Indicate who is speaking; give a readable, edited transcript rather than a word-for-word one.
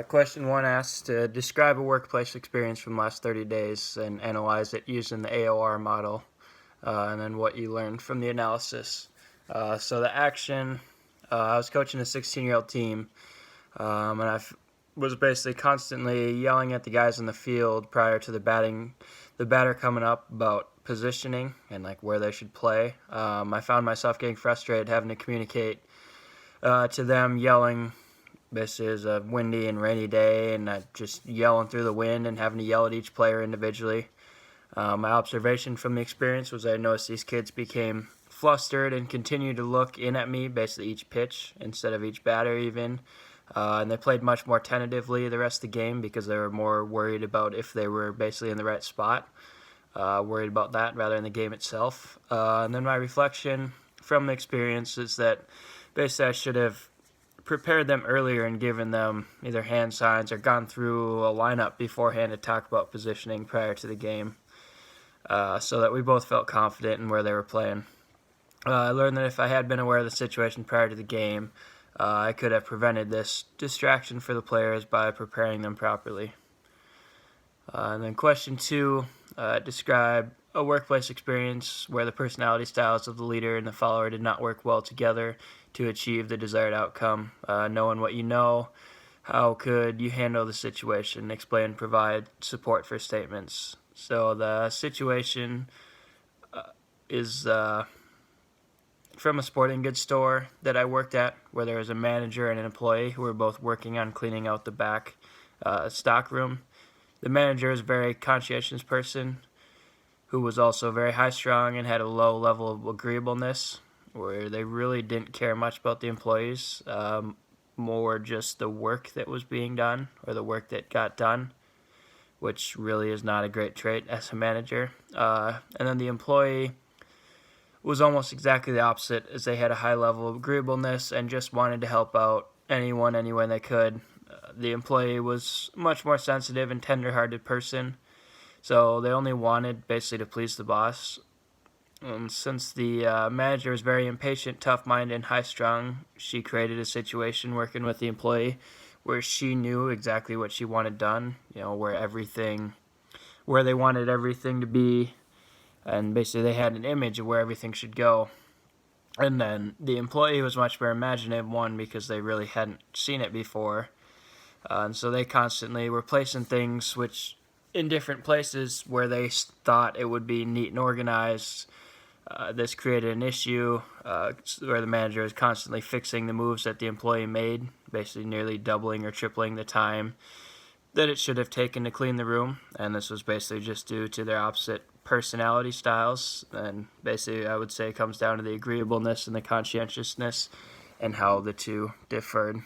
Speaker 1: Question one asks to describe a workplace experience from the last 30 days and analyze it using the AOR model, and then what you learned from the analysis. So the action, I was coaching a 16-year-old team, and was basically constantly yelling at the guys in the field prior to the batter coming up about positioning and like where they should play. I found myself getting frustrated having to communicate to them, yelling. This is a windy and rainy day, and just yelling through the wind and having to yell at each player individually. My observation from the experience was I noticed these kids became flustered and continued to look in at me, basically each pitch instead of each batter even. And they played much more tentatively the rest of the game because they were more worried about if they were basically in the right spot, worried about that rather than the game itself. And then my reflection from the experience is that basically I should have prepared them earlier and given them either hand signs or gone through a lineup beforehand to talk about positioning prior to the game, so that we both felt confident in where they were playing. I learned that if I had been aware of the situation prior to the game, I could have prevented this distraction for the players by preparing them properly. And then question two, describe a workplace experience where the personality styles of the leader and the follower did not work well together to achieve the desired outcome. Knowing what you know, how could you handle the situation? Explain and provide support for statements. So the situation is from a sporting goods store that I worked at, where there was a manager and an employee who were both working on cleaning out the back stock room. The manager is a very conscientious person who was also very high-strung and had a low level of agreeableness, where they really didn't care much about the employees, more just the work that was being done or the work that got done, which really is not a great trait as a manager. And then the employee was almost exactly the opposite, as they had a high level of agreeableness and just wanted to help out anyone, anywhere they could. The employee was a much more sensitive and tender-hearted person, so they only wanted basically to please the boss. Since the manager was very impatient, tough-minded, and high-strung, she created a situation working with the employee where she knew exactly what she wanted done, where they wanted everything to be, and basically they had an image of where everything should go. And then the employee was much more imaginative, one, because they really hadn't seen it before, and so they constantly were placing things which in different places where they thought it would be neat and organized. This created an issue where the manager is constantly fixing the moves that the employee made, basically nearly doubling or tripling the time that it should have taken to clean the room. And this was basically just due to their opposite personality styles. And basically, I would say it comes down to the agreeableness and the conscientiousness and how the two differed.